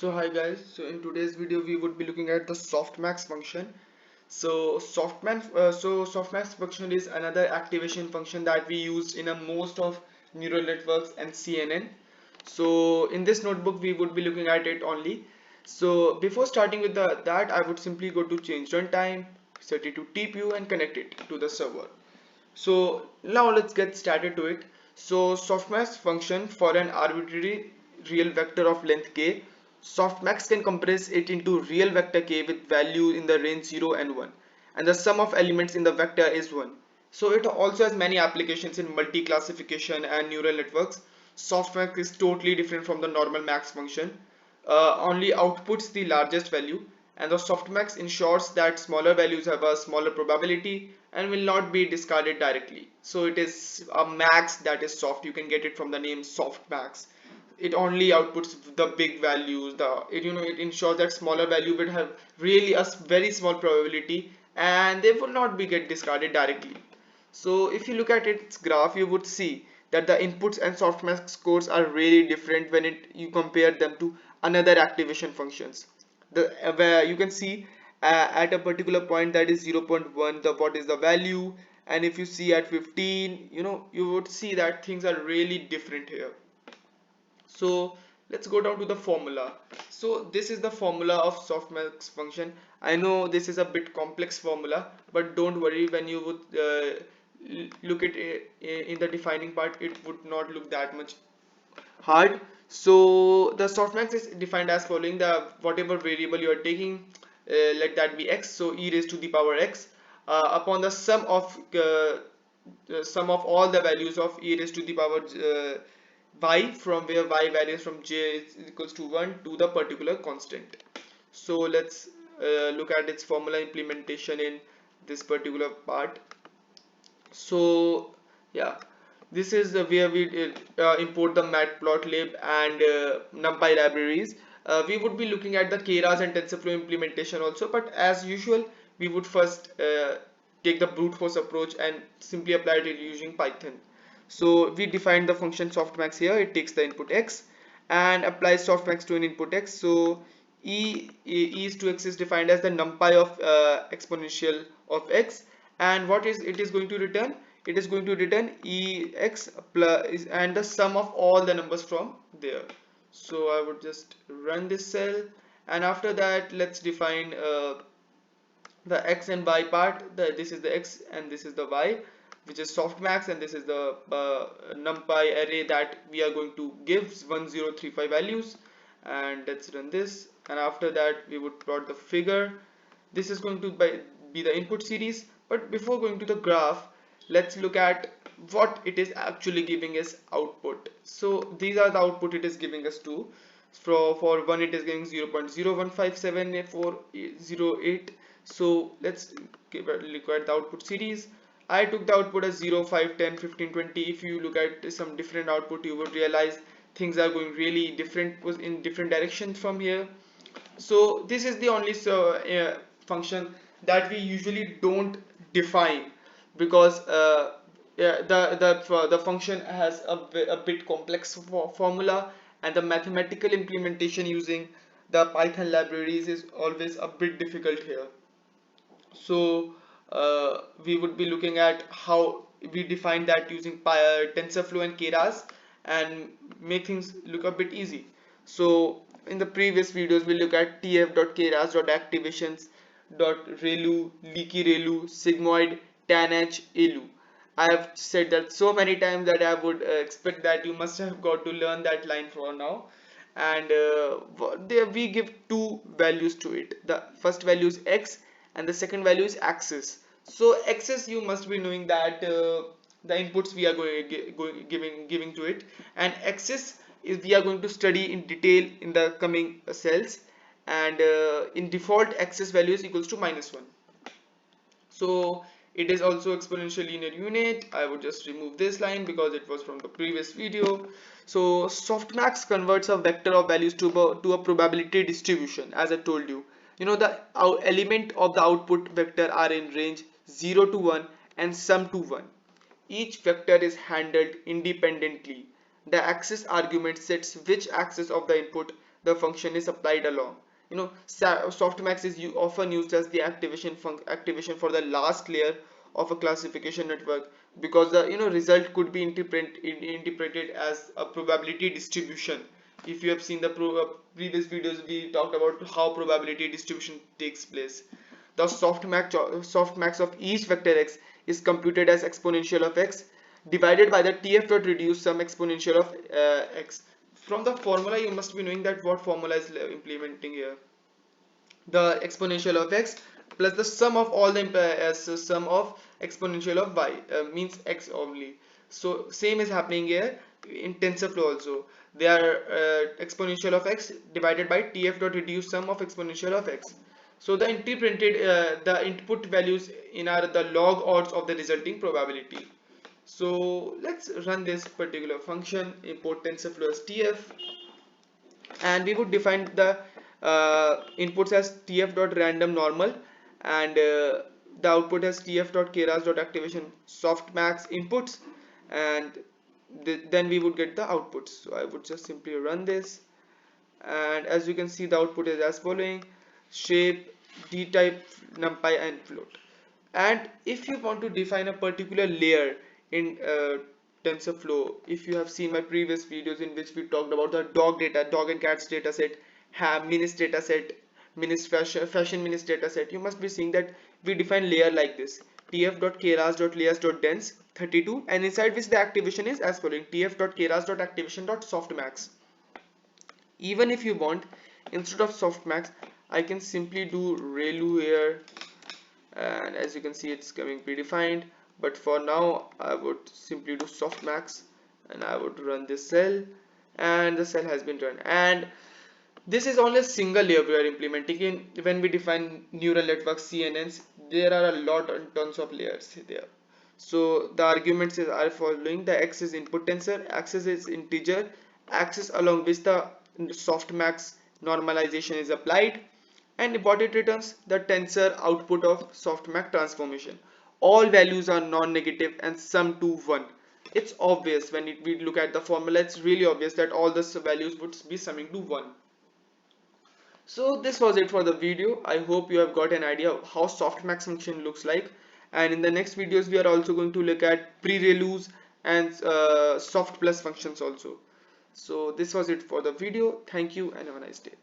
So hi guys, so in today's video we would be looking at the softmax function. Softmax function is another activation function that we use in a most of neural networks and CNN. So in this notebook we would be looking at it only. So before starting with that I would simply go to change runtime, set it to TPU and connect it to the server. So now let's get started to it. So softmax function for an arbitrary real vector of length k. Softmax can compress it into real vector k with value in the range 0 and 1. And the sum of elements in the vector is 1. So it also has many applications in multi-classification and neural networks. Softmax is totally different from the normal max function. Only outputs the largest value, and the softmax ensures that smaller values have a smaller probability and will not be discarded directly. So it is a max that is soft. You can get it from the name softmax. It only outputs the big values. It ensures that smaller value would have really a very small probability and they will not be get discarded directly. So if you look at its graph, you would see that the inputs and softmax scores are really different when you compare them to another activation functions. Where you can see at a particular point, that is 0.1, the what is the value, and if you see at 15, you would see that things are really different here. So let's go down to the formula. So this is the formula of softmax function. I know this is a bit complex formula, but don't worry, when you would look at it in the defining part, it would not look that much hard. So the softmax is defined as following: the whatever variable you are taking, let that be x, so e raised to the power x, upon the sum of all the values of e raised to the power y, from where y varies from j is equals to 1 to the particular constant. So let's look at its formula implementation in this particular part. So yeah, this is where we import the matplotlib and numpy libraries. We would be looking at the keras and tensorflow implementation also, but as usual we would first take the brute force approach and simply apply it using Python. So we define the function softmax here. It takes the input x and applies softmax to an input x. So e is to x is defined as the numpy of exponential of x, and what is it is going to return? It is going to return ex plus and the sum of all the numbers from there. So I would just run this cell, and after that let's define the x and y part. This is the x and this is the y, which is softmax, and this is the numpy array that we are going to give 1035 values. And let's run this, and after that we would plot the figure. This is going to be the input series, but before going to the graph, let's look at what it is actually giving us output. So these are the output it is giving us to. For one it is giving 0.0157408. So let's look at the output series. I took the output as 0, 5, 10, 15, 20. If you look at some different output, you would realize things are going really different, was in different directions from here. So this is the only function that we usually don't define, because yeah, the function has a bit complex formula, and the mathematical implementation using the Python libraries is always a bit difficult here. So we would be looking at how we define that using TensorFlow and Keras, and make things look a bit easy. So in the previous videos we look at tf.keras.activations.relu, leaky relu, sigmoid, tanh, elu. I have said that so many times that I would expect that you must have got to learn that line for now. And there we give two values to it. The first value is x and the second value is axis. So axis, you must be knowing that the inputs we are giving to it, and axis is we are going to study in detail in the coming cells. And in default, axis value is equals to -1. So it is also exponential linear unit. I would just remove this line because it was from the previous video. So softmax converts a vector of values to a probability distribution, as I told you. The element of the output vector are in range 0 to 1 and sum to 1. Each vector is handled independently. The axis argument sets which axis of the input the function is applied along. Softmax is often used as the activation for the last layer of a classification network, because the result could be interpreted as a probability distribution. If you have seen the previous videos, we talked about how probability distribution takes place. The softmax of each vector x is computed as exponential of x divided by the tf dot reduced sum exponential of x. From the formula, you must be knowing that what formula is implementing here. The exponential of x plus the sum of all the as sum of exponential of y, means x only. So same is happening here in TensorFlow also. They are exponential of x divided by tf dot reduced sum of exponential of x. So the input values in are the log odds of the resulting probability. So let's run this particular function, import TensorFlow as tf, and we would define the inputs as tf.random normal, and the output as tf.keras.activation softmax inputs, and then we would get the outputs. So I would just simply run this, and as you can see, the output is as following: shape, d-type, numpy, and float. And if you want to define a particular layer in TensorFlow, if you have seen my previous videos in which we talked about the dog and cats data set, have minis data set, minis fashion minis data set, you must be seeing that we define layer like this: tf.keras.layers.dense 32, and inside which the activation is as following: tf.keras.activation.softmax. Even if you want, instead of softmax, I can simply do ReLU here, and as you can see, it's coming predefined. But for now, I would simply do softmax, and I would run this cell, and the cell has been run. And this is only a single layer we are implementing. In when we define neural networks, CNNs, there are a lot and tons of layers there. So the arguments are following: the x is input tensor, axis is integer, axis along which the softmax normalization is applied, and what it returns: the tensor output of softmax transformation. All values are non-negative and sum to 1. It's obvious when we look at the formula, it's really obvious that all the values would be summing to 1. So this was it for the video. I hope you have got an idea of how softmax function looks like, and in the next videos we are also going to look at pre-ReLUs and soft plus functions also. So this was it for the video. Thank you and have a nice day.